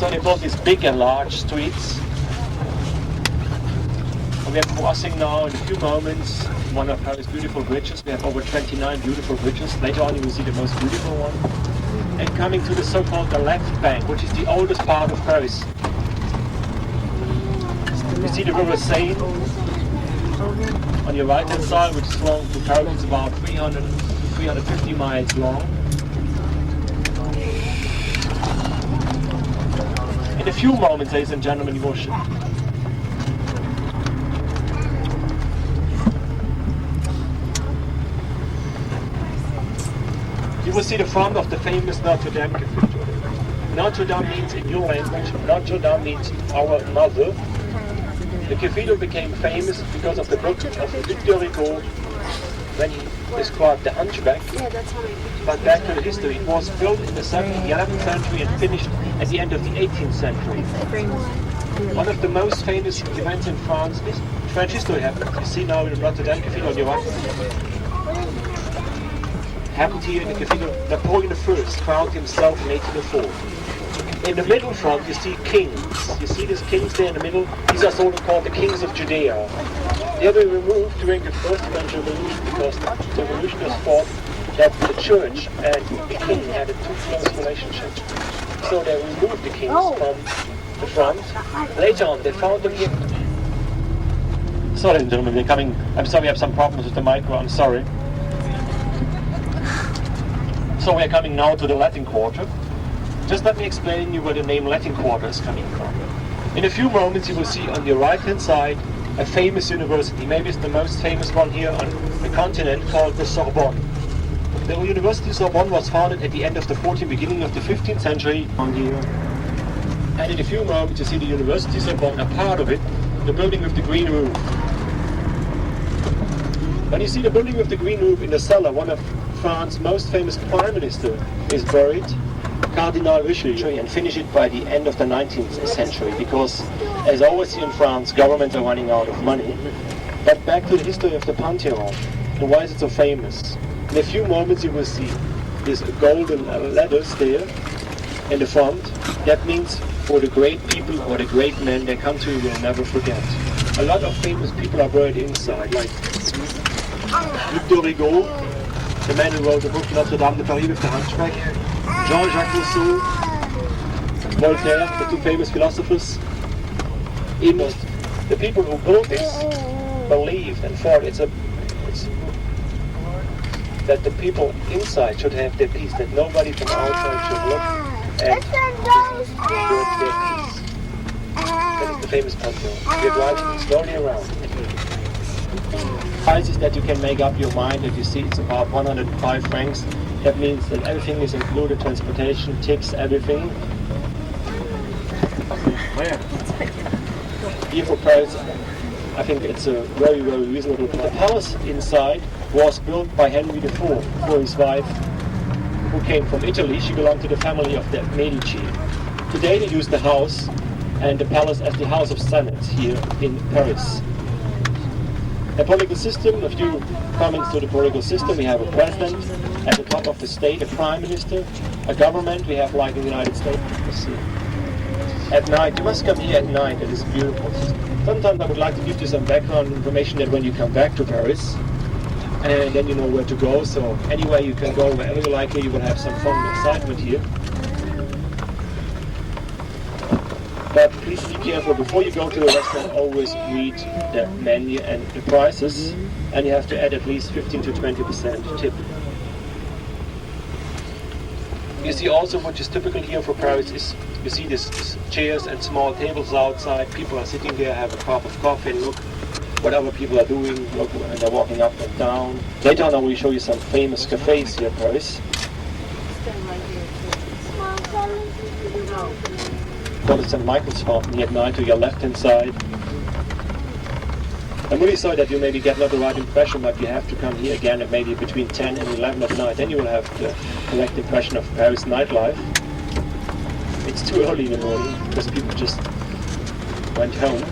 So they built these big and large streets. And we are crossing now in a few moments one of Paris' beautiful bridges. We have over 29 beautiful bridges. Later on you will see the most beautiful one. And coming to the so-called the left bank, which is the oldest part of Paris. You see the river Seine on your right hand side, which is long to Paris. It's about 350 miles long. In a few moments, ladies and gentlemen, you will see the front of the famous Notre Dame Cathedral. Notre Dame means, in your language, Notre Dame means our mother. The cathedral became famous because of the book of Victor Hugo when he described the Hunchback. But back to the history, it was built in the 11th century and finished at the end of the 18th century. One of the most famous events in France is French history happened. You see now in the Notre Dame Cathedral on your right. Happened here in the cathedral. Napoleon I crowned himself in 1804. In the middle front you see kings. You see these kings there in the middle? These are sort of called the kings of Judea. They were removed during the First French Revolution because the revolutionists thought that the church and the king had a too close relationship. So they removed the kings from the front. Later on they found them here. Sorry, ladies and gentlemen, we're coming. I'm sorry, I have some problems with the micro. I'm sorry. So we're coming now to the Latin Quarter. Just let me explain you where the name Latin Quarter is coming from. In a few moments you will see on your right hand side a famous university. Maybe it's the most famous one here on the continent, called the Sorbonne. The University Sorbonne was founded at the end of the 14th, beginning of the 15th century on here. And in a few moments you see the University Sorbonne, a part of it, the building with the green roof. When you see the building with the green roof in the cellar, one of France's most famous prime minister is buried, Cardinal Richelieu, and finish it by the end of the 19th century, because as always here in France, governments are running out of money. But back to the history of the Pantheon, and why is it so famous? In a few moments you will see these golden letters there in the front. That means for the great people or the great men, their country will never forget. A lot of famous people are buried inside, like Victor Hugo, the man who wrote the book Notre Dame de Paris with the Hunchback, Jean-Jacques Rousseau, Voltaire, the two famous philosophers. Even the people who built this believed and thought that the people inside should have their peace, that nobody from outside should look and disturb their peace. That is the famous Pantheon. We're driving slowly around. Price is that you can make up your mind that you see it's about 105 francs. That means that everything is included, transportation, tips, everything. Here for Paris, I think it's a very, very reasonable price. The palace inside was built by Henry IV for his wife, who came from Italy. She belonged to the family of the Medici. Today they use the house and the palace as the House of Senate here in Paris. The political system, a few comments to the political system. We have a president at the top of the state, a prime minister, a government. We have, like in the United States, at night. You must come here at night. It is beautiful. Sometimes I would like to give you some background information that when you come back to Paris, and then you know where to go. So anyway, you can go wherever you like here. You will have some fun and excitement here. But please be careful, before you go to the restaurant, always read the menu and the prices, and you have to add at least 15 to 20% tip. You see also what is typical here for Paris is, you see these chairs and small tables outside, people are sitting there, have a cup of coffee, and look what other people are doing, look, and they're walking up and down. Later on I will show you some famous cafes here in Paris. St. Michael's Fountain here at night to your left hand side. I'm really sorry that you maybe get not the right impression, but you have to come here again at maybe between 10 and 11 at night. Then you will have the correct impression of Paris nightlife. It's too early in the morning because people just went home.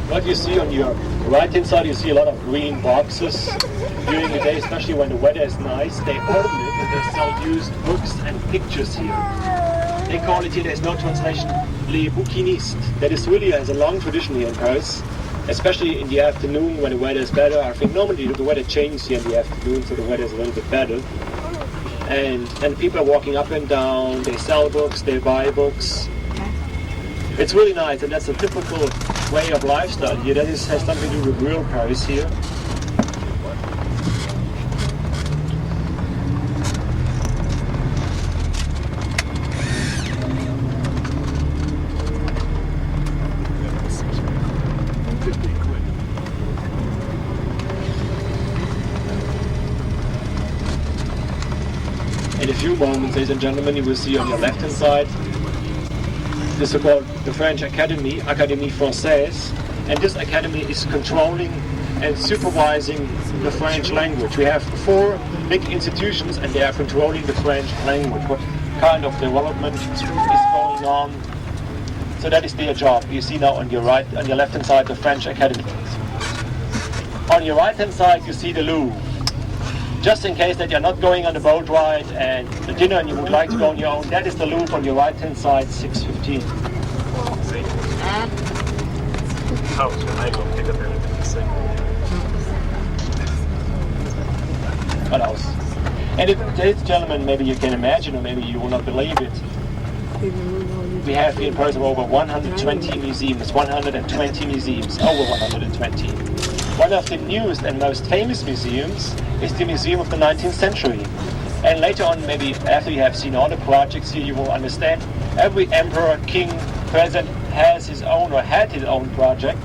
What you see on your right-hand side, you see a lot of green boxes. During the day, especially when the weather is nice, they open it and they sell used books and pictures here. They call it here, there's no translation, Les Bouquinistes. That is really has a long tradition here in Paris, especially in the afternoon when the weather is better. I think normally the weather changes here in the afternoon, so the weather is a little bit better. And people are walking up and down, they sell books, they buy books. It's really nice, and that's a typical way of lifestyle here. That has something to do with real Paris here. In a few moments, ladies and gentlemen, you will see on your left-hand side the so-called the French Academy, Académie Française, and this academy is controlling and supervising the French language. We have 4 big institutions and they are controlling the French language. What kind of development is going on? So that is their job. You see now on your left-hand side the French Academy. On your right-hand side you see the Louvre. Just in case that you're not going on the boat ride and the dinner and you would like to go on your own, that is the Louvre on your right-hand side, 6:15. What else? And ladies and gentlemen, maybe you can imagine, or maybe you will not believe it, we have here in Paris over 120 museums, 120 museums, over 120. One of the newest and most famous museums is the Museum of the 19th Century. And later on, maybe after you have seen all the projects here, you will understand every emperor, king, president has his own or had his own project.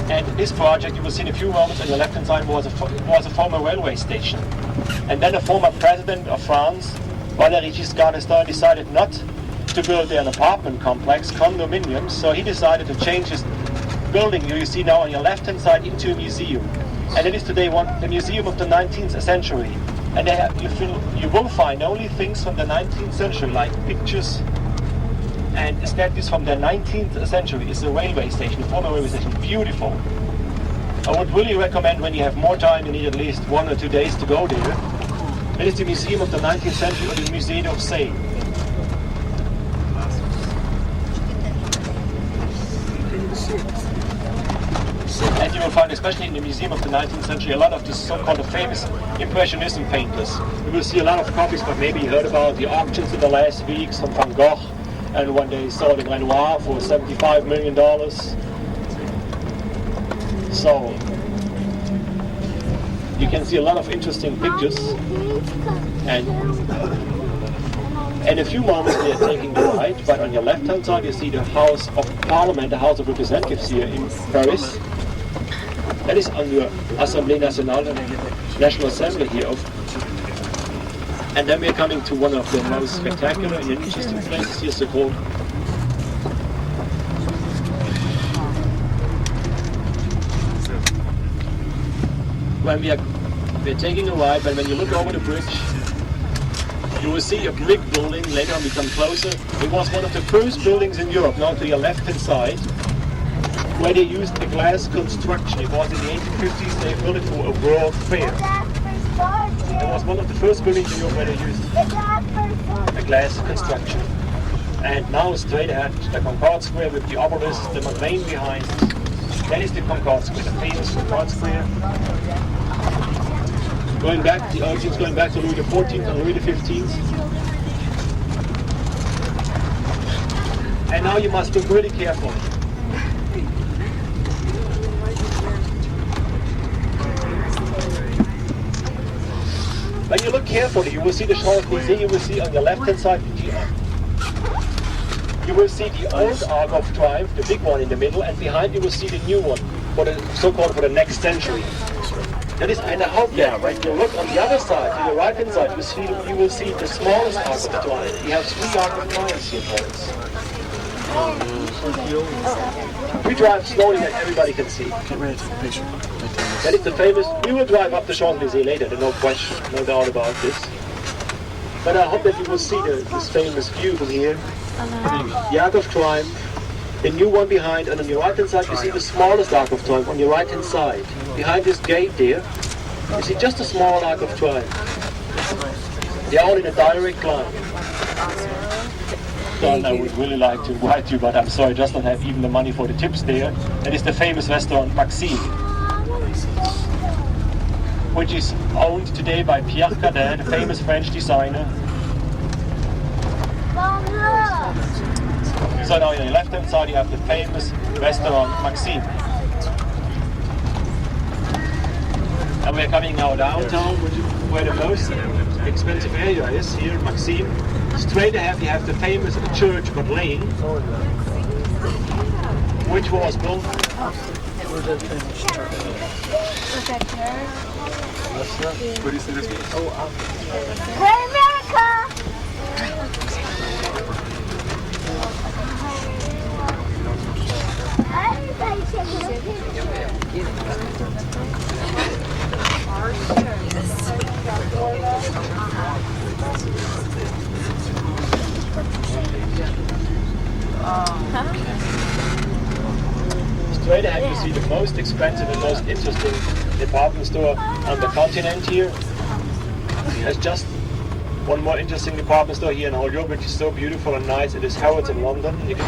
And this project, you will see in a few moments on the left-hand side, was a former railway station. And then a former president of France, Valéry Giscard d'Estaing, decided not to build an apartment complex, condominiums, so he decided to change his building you see now on your left-hand side into a museum. And it is today the Museum of the 19th Century. And you will find only things from the 19th century, like pictures and statues from the 19th century. It's a railway station, a former railway station, beautiful. I would really recommend when you have more time, you need at least 1 or 2 days to go there. It is the Museum of the 19th Century, or the Musée d'Orsay. And you will find, especially in the Museum of the 19th Century, a lot of the so-called famous Impressionism painters. You will see a lot of copies, but maybe you heard about the auctions in the last weeks from Van Gogh, and when they sold in Renoir for $75 million. So, you can see a lot of interesting pictures. And in a few moments we are taking the right, but on your left-hand side you see the House of Parliament, the House of Representatives here in Paris. That is on your Assemblée Nationale, National Assembly here. And then we are coming to one of the most spectacular and interesting places here, so-called when we are taking a ride, but when you look over the bridge, you will see a brick building. Later on we come closer. It was one of the first buildings in Europe, now to your left-hand side, where they used a glass construction. It was in the 1850s, they built it for a world fair. It was one of the first buildings in Europe where they used a glass construction. And now straight ahead, the Concorde Square with the obelisk, the Madeleine behind. That is the Concorde Square, the famous Concorde Square. Going back, the origins going back to Louis XIV and Louis XV. And now you must look really careful. When you look carefully, you will see the Champs-Élysées, you will see on the left-hand side you will see the old Arc of Triumph, the big one in the middle, and behind you will see the new one, for the so-called for the next century. That is, and I hope that when you look on the other side, to the right-hand side, you will see the smallest Arc of Triumph. We have 3 Arc of Triumphs here for us. We drive slowly that everybody can see. Get ready to take a picture. That is the famous, we will drive up the Champs-Élysées later, no question, no doubt about this. But I hope that you will see this famous view from here. The Arc of Triumph, the new one behind, and on your right hand side you see the smallest Arc of Triumph on your right hand side. Behind this gate there, you see just a small Arc of Triumph. They are all in a direct line. Don, I would really like to invite you, but I'm sorry, I just don't have even the money for the tips there. That is the famous restaurant Maxime, which is owned today by Pierre Cardin, the famous French designer. So now on your left hand side you have the famous restaurant Maxime. And we're coming now downtown, where the most expensive area is, here Maxime. Straight ahead you have the famous church Madeleine, which was built. Where's that famous church? What do you say this means? Great America! Straight ahead you see the most expensive and most interesting department store on the continent here. There's just one more interesting department store here in Holyoke, which is so beautiful and nice. It is Harrods in London. You can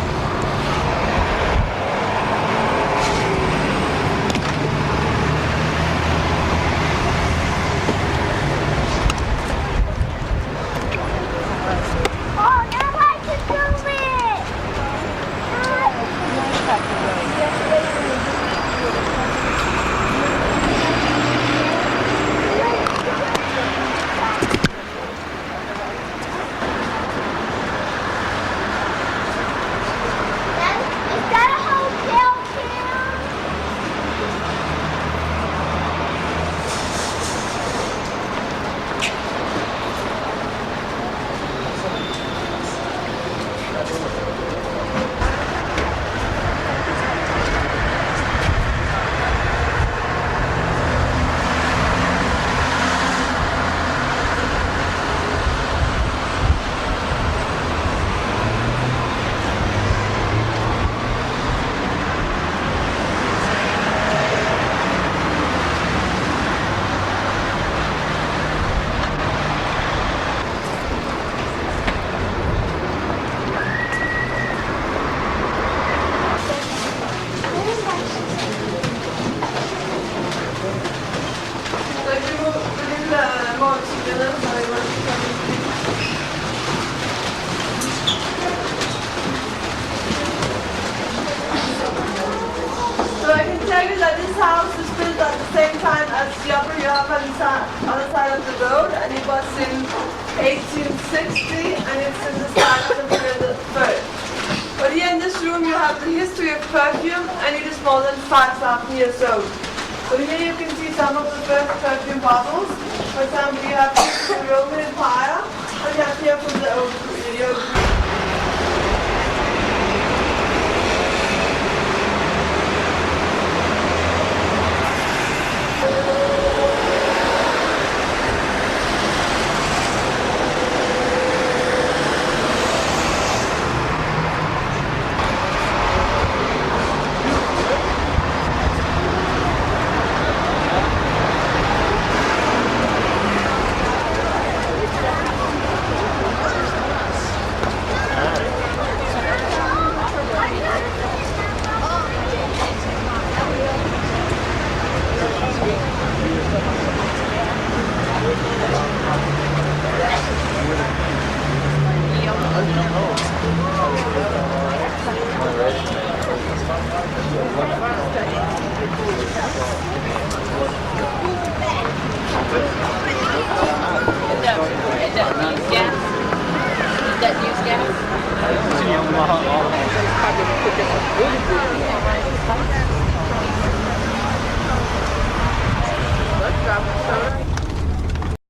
for different